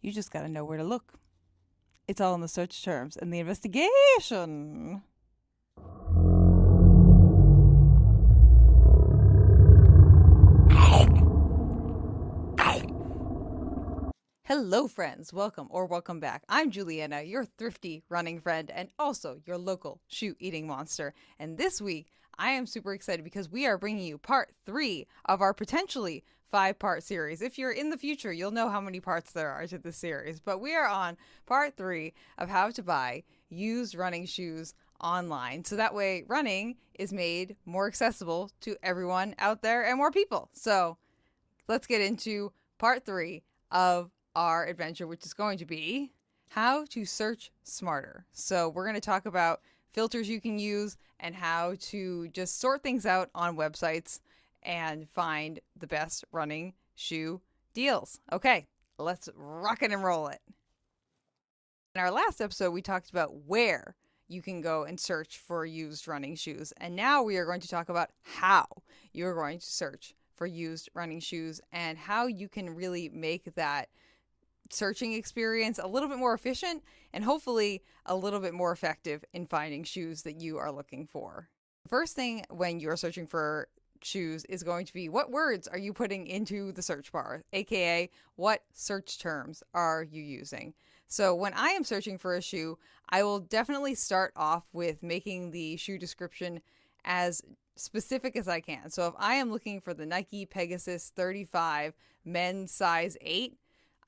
You just got to know where to look. It's all in the search terms and the investigation. Hello, friends. Welcome back. I'm Juliana, your thrifty running friend and also your local shoe eating monster. And this week, I am super excited because we are bringing you part 3 of our potentially 5-part series. If you're in the future, you'll know how many parts there are to this series. But we are on part 3 of how to buy used running shoes online. So that way, running is made more accessible to everyone out there and more people. So let's get into part 3 of our adventure, which is going to be how to search smarter. So we're going to talk about filters you can use and how to just sort things out on websites and find the best running shoe deals. Okay, let's rock it and roll it. In our last episode, we talked about where you can go and search for used running shoes. And now we are going to talk about how you're going to search for used running shoes and how you can really make that searching experience a little bit more efficient and hopefully a little bit more effective in finding shoes that you are looking for. First thing when you're searching for shoes is going to be what words are you putting into the search bar, aka what search terms are you using. So when I am searching for a shoe, I will definitely start off with making the shoe description as specific as I can. So if I am looking for the Nike Pegasus 35 men's size 8,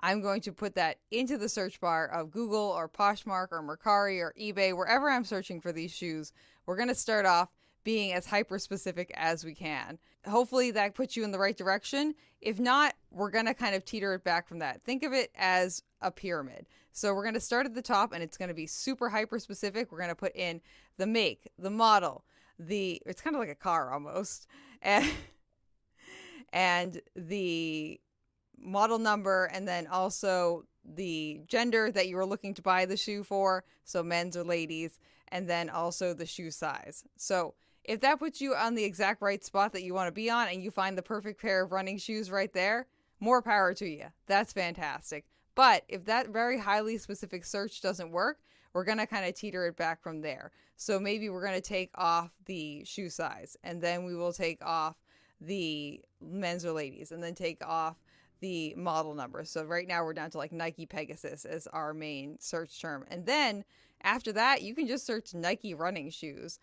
I'm going to put that into the search bar of Google or Poshmark or Mercari or eBay, wherever I'm searching for these shoes. We're going to start off being as hyper specific as we can. Hopefully that puts you in the right direction. If not, we're going to kind of teeter it back from that. Think of it as a pyramid. So we're going to start at the top and it's going to be super hyper specific. We're going to put in the make, the model, it's kind of like a car almost, and the model number, and then also the gender that you were looking to buy the shoe for, so men's or ladies, and then also the shoe size. So if that puts you on the exact right spot that you want to be on and you find the perfect pair of running shoes right there, more power to you. That's fantastic. But if that very highly specific search doesn't work, we're going to kind of teeter it back from there. So maybe we're going to take off the shoe size, and then we will take off the men's or ladies, and then take off the model number. So right now we're down to like Nike Pegasus as our main search term. And then after that, you can just search Nike running shoes.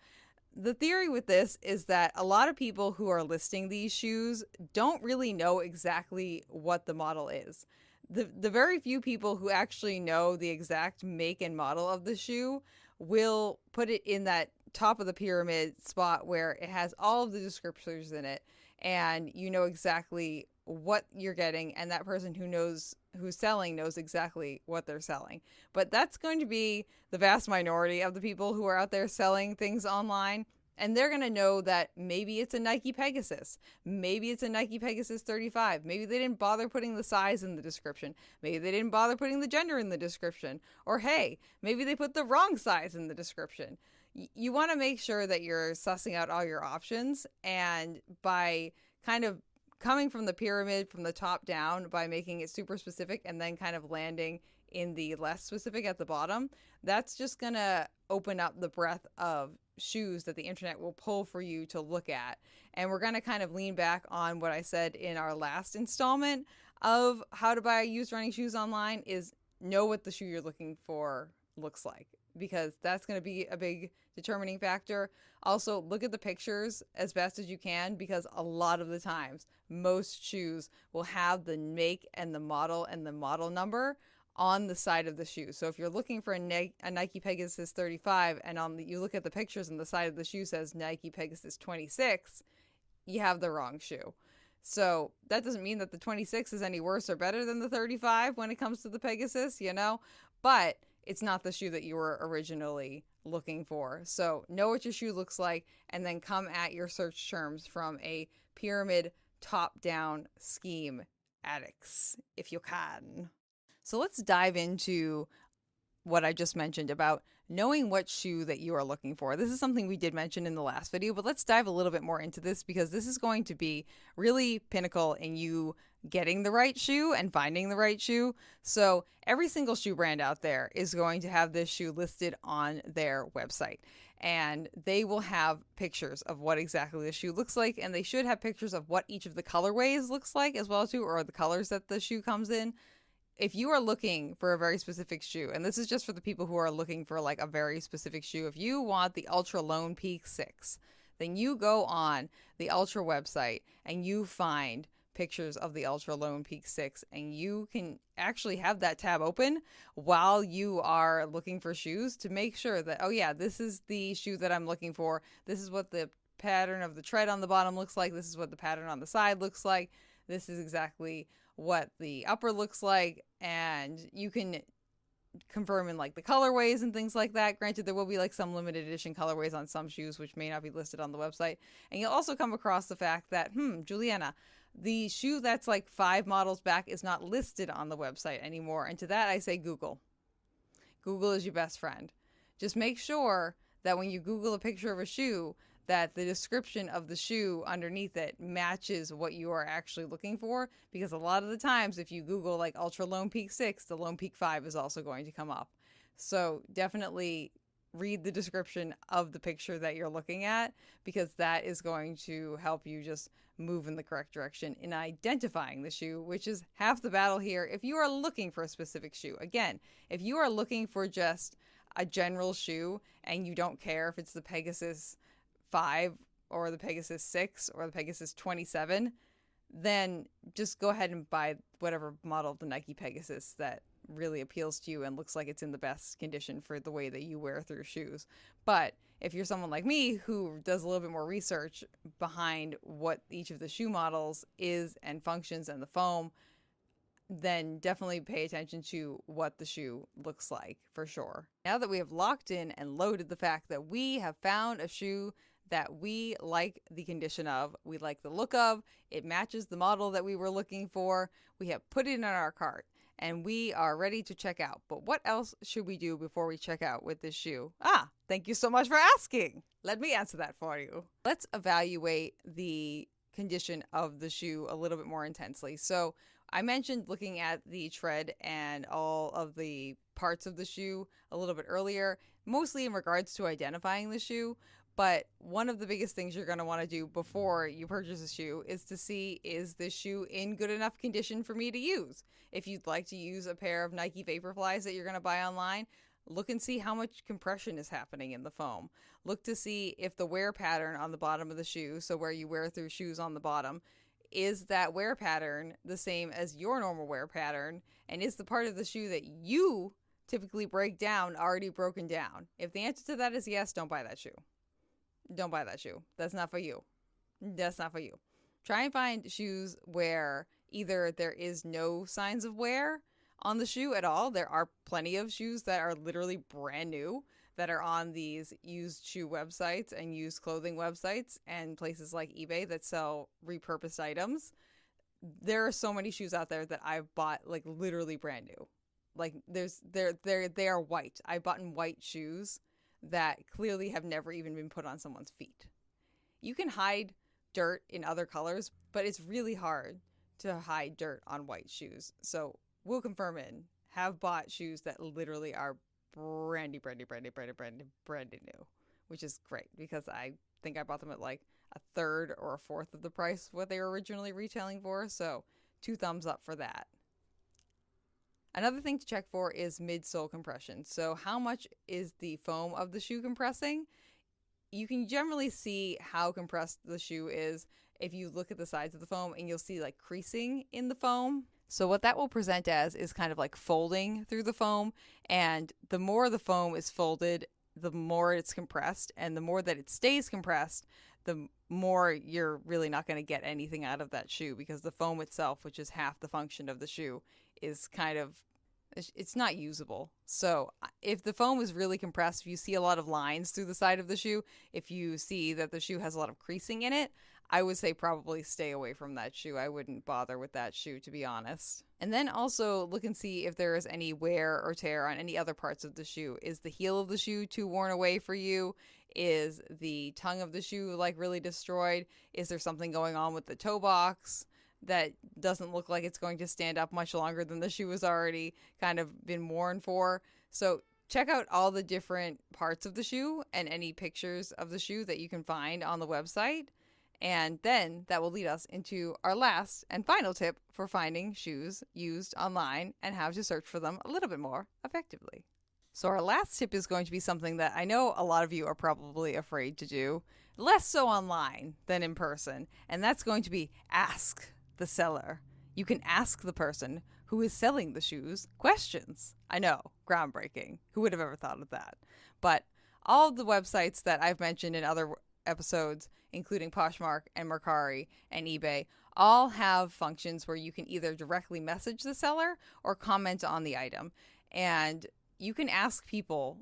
The theory with this is that a lot of people who are listing these shoes don't really know exactly what the model is. The very few people who actually know the exact make and model of the shoe will put it in that top of the pyramid spot where it has all of the descriptors in it and you know exactly what you're getting, and that person who's selling knows exactly what they're selling. But that's going to be the vast minority of the people who are out there selling things online. And they're going to know that maybe it's a Nike Pegasus. Maybe it's a Nike Pegasus 35. Maybe they didn't bother putting the size in the description. Maybe they didn't bother putting the gender in the description. Or hey, maybe they put the wrong size in the description. You want to make sure that you're sussing out all your options, and by kind of coming from the pyramid from the top down by making it super specific and then kind of landing in the less specific at the bottom, that's just going to open up the breadth of shoes that the internet will pull for you to look at. And we're going to kind of lean back on what I said in our last installment of how to buy used running shoes online, is know what the shoe you're looking for looks like, because that's going to be a big determining factor. Also, look at the pictures as best as you can, because a lot of the times most shoes will have the make and the model number on the side of the shoe. So if you're looking for a Nike Pegasus 35 and you look at the pictures and the side of the shoe says Nike Pegasus 26, you have the wrong shoe. So that doesn't mean that the 26 is any worse or better than the 35 when it comes to the Pegasus, but it's not the shoe that you were originally looking for. So know what your shoe looks like, and then come at your search terms from a pyramid top-down scheme, addicts, if you can. So let's dive into what I just mentioned about knowing what shoe that you are looking for. This is something we did mention in the last video, but let's dive a little bit more into this because this is going to be really pinnacle in you getting the right shoe and finding the right shoe. So every single shoe brand out there is going to have this shoe listed on their website. And they will have pictures of what exactly the shoe looks like, and they should have pictures of what each of the colorways looks like as well too, or the colors that the shoe comes in. If you are looking for a very specific shoe, and this is just for the people who are looking for like a very specific shoe, if you want the Ultra Lone Peak 6, then you go on the Ultra website and you find pictures of the Ultra Lone Peak 6, and you can actually have that tab open while you are looking for shoes to make sure that, oh yeah, this is the shoe that I'm looking for. This is what the pattern of the tread on the bottom looks like. This is what the pattern on the side looks like. This is exactly what the upper looks like, and you can confirm in like the colorways and things like that. Granted, there will be like some limited edition colorways on some shoes which may not be listed on the website, and you'll also come across the fact that Juliana, the shoe that's like 5 models back is not listed on the website anymore. And to that I say Google is your best friend. Just make sure that when you Google a picture of a shoe, that the description of the shoe underneath it matches what you are actually looking for, because a lot of the times if you Google like Ultra Lone Peak 6, the Lone Peak 5 is also going to come up. So definitely read the description of the picture that you're looking at, because that is going to help you just move in the correct direction in identifying the shoe, which is half the battle here if you are looking for a specific shoe. Again, if you are looking for just a general shoe and you don't care if it's the Pegasus 5 or the Pegasus 6 or the Pegasus 27, then just go ahead and buy whatever model of the Nike Pegasus that really appeals to you and looks like it's in the best condition for the way that you wear through shoes. But if you're someone like me who does a little bit more research behind what each of the shoe models is and functions and the foam, then definitely pay attention to what the shoe looks like for sure. Now that we have locked in and loaded the fact that we have found a shoe that we like the condition of, we like the look of, it matches the model that we were looking for, we have put it in our cart, and we are ready to check out. But what else should we do before we check out with this shoe? Thank you so much for asking. Let me answer that for you. Let's evaluate the condition of the shoe a little bit more intensely. So I mentioned looking at the tread and all of the parts of the shoe a little bit earlier, mostly in regards to identifying the shoe. But one of the biggest things you're going to want to do before you purchase a shoe is to see, is this shoe in good enough condition for me to use? If you'd like to use a pair of Nike Vaporflies that you're going to buy online, look and see how much compression is happening in the foam. Look to see if the wear pattern on the bottom of the shoe, so where you wear through shoes on the bottom, is that wear pattern the same as your normal wear pattern? And is the part of the shoe that you typically break down already broken down? If the answer to that is yes, don't buy that shoe. Don't buy that shoe. That's not for you. That's not for you. Try and find shoes where either there is no signs of wear on the shoe at all. There are plenty of shoes that are literally brand new that are on these used shoe websites and used clothing websites and places like eBay that sell repurposed items. There are so many shoes out there that I've bought like literally brand new. Like they are white. I bought in white shoes that clearly have never even been put on someone's feet. You can hide dirt in other colors, but it's really hard to hide dirt on white shoes. So we'll confirm in, have bought shoes that literally are brand new, which is great because I think I bought them at like a third or a fourth of the price what they were originally retailing for. So 2 thumbs up for that. Another thing to check for is midsole compression. So how much is the foam of the shoe compressing? You can generally see how compressed the shoe is if you look at the sides of the foam, and you'll see like creasing in the foam. So what that will present as is kind of like folding through the foam, and the more the foam is folded, the more it's compressed, and the more that it stays compressed, the more you're really not going to get anything out of that shoe, because the foam itself, which is half the function of the shoe, is kind of It's not usable. So if the foam is really compressed, if you see a lot of lines through the side of the shoe, if you see that the shoe has a lot of creasing in it, I would say probably stay away from that shoe. I wouldn't bother with that shoe, to be honest. And then also look and see if there is any wear or tear on any other parts of the shoe. Is the heel of the shoe too worn away for you? Is the tongue of the shoe like really destroyed? Is there something going on with the toe box that doesn't look like it's going to stand up much longer than the shoe has already kind of been worn for? So check out all the different parts of the shoe and any pictures of the shoe that you can find on the website. And then that will lead us into our last and final tip for finding shoes used online and how to search for them a little bit more effectively. So our last tip is going to be something that I know a lot of you are probably afraid to do, less so online than in person, and that's going to be ask the seller. You can ask the person who is selling the shoes questions. I know, groundbreaking. Who would have ever thought of that? But all of the websites that I've mentioned in other episodes, including Poshmark and Mercari and eBay, all have functions where you can either directly message the seller or comment on the item. And you can ask people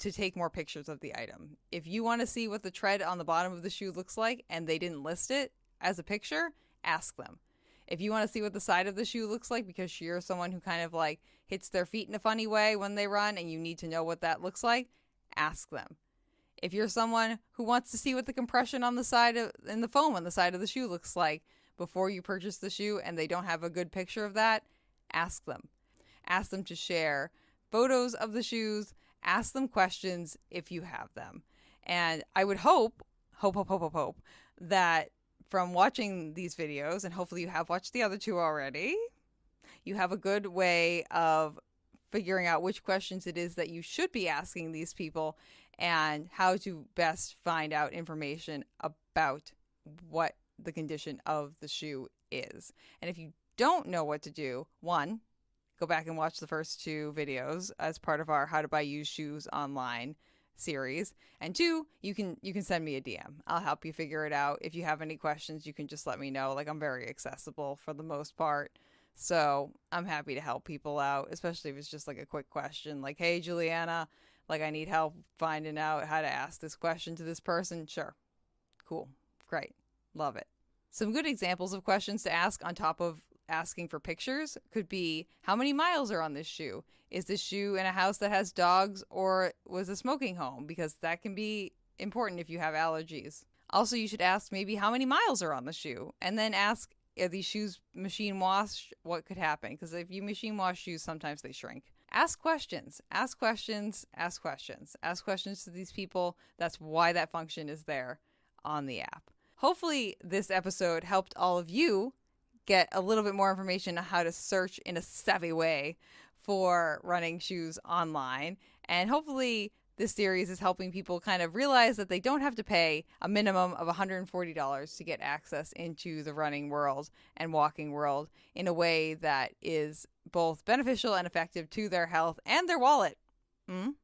to take more pictures of the item. If you want to see what the tread on the bottom of the shoe looks like and they didn't list it as a picture, ask them. If you want to see what the side of the shoe looks like because you're someone who kind of like hits their feet in a funny way when they run and you need to know what that looks like, ask them. If you're someone who wants to see what the compression on the side of and the foam on the side of the shoe looks like before you purchase the shoe and they don't have a good picture of that, ask them. Ask them to share photos of the shoes. Ask them questions if you have them. And I would hope that from watching these videos, and hopefully you have watched the other two already, you have a good way of figuring out which questions it is that you should be asking these people and how to best find out information about what the condition of the shoe is. And if you don't know what to do, one, go back and watch the first two videos as part of our How to Buy Used Shoes Online series. And two, you can send me a DM. I'll help you figure it out. If you have any questions, you can just let me know. Like, I'm very accessible for the most part. So I'm happy to help people out, especially if it's just like a quick question. Like, hey, Juliana, like I need help finding out how to ask this question to this person. Sure. Cool. Great. Love it. Some good examples of questions to ask on top of asking for pictures could be, how many miles are on this shoe? Is this shoe in a house that has dogs or was a smoking home? Because that can be important if you have allergies. Also, you should ask maybe how many miles are on the shoe, and then ask, are these shoes machine washed? What could happen? Because if you machine wash shoes, sometimes they shrink. Ask questions. Ask questions. Ask questions. Ask questions to these people. That's why that function is there on the app. Hopefully this episode helped all of you get a little bit more information on how to search in a savvy way for running shoes online. And hopefully this series is helping people kind of realize that they don't have to pay a minimum of $140 to get access into the running world and walking world in a way that is both beneficial and effective to their health and their wallet. Because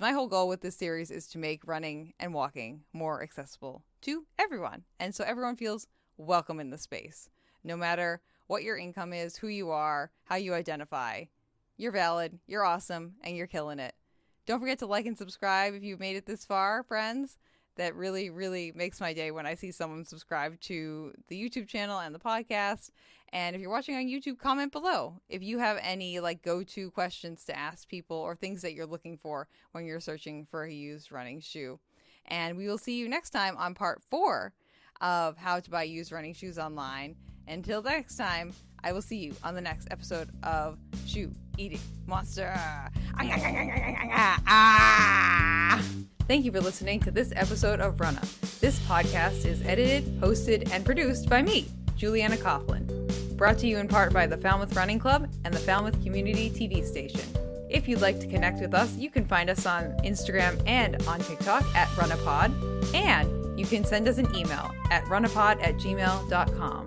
my whole goal with this series is to make running and walking more accessible to everyone. And so everyone feels welcome in the space. No matter what your income is, who you are, how you identify, you're valid, you're awesome, and you're killing it. Don't forget to like and subscribe if you've made it this far, friends. That really, really makes my day when I see someone subscribe to the YouTube channel and the podcast. And if you're watching on YouTube, comment below if you have any like go-to questions to ask people or things that you're looking for when you're searching for a used running shoe. And we will see you next time on part 4 of how to buy used running shoes online. Until next time, I will see you on the next episode of Shoe Eating Monster. Thank you for listening to this episode of Run Up. This podcast is edited, hosted, and produced by me, Juliana Coughlin. Brought to you in part by the Falmouth Running Club and the Falmouth Community TV station. If you'd like to connect with us, you can find us on Instagram and on TikTok at RunAPod, and you can send us an email at runapod@gmail.com.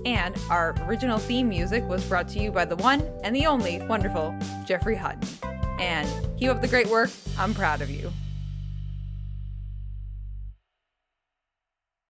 And our original theme music was brought to you by the one and the only wonderful Jeffrey Hutton. And keep up the great work. I'm proud of you.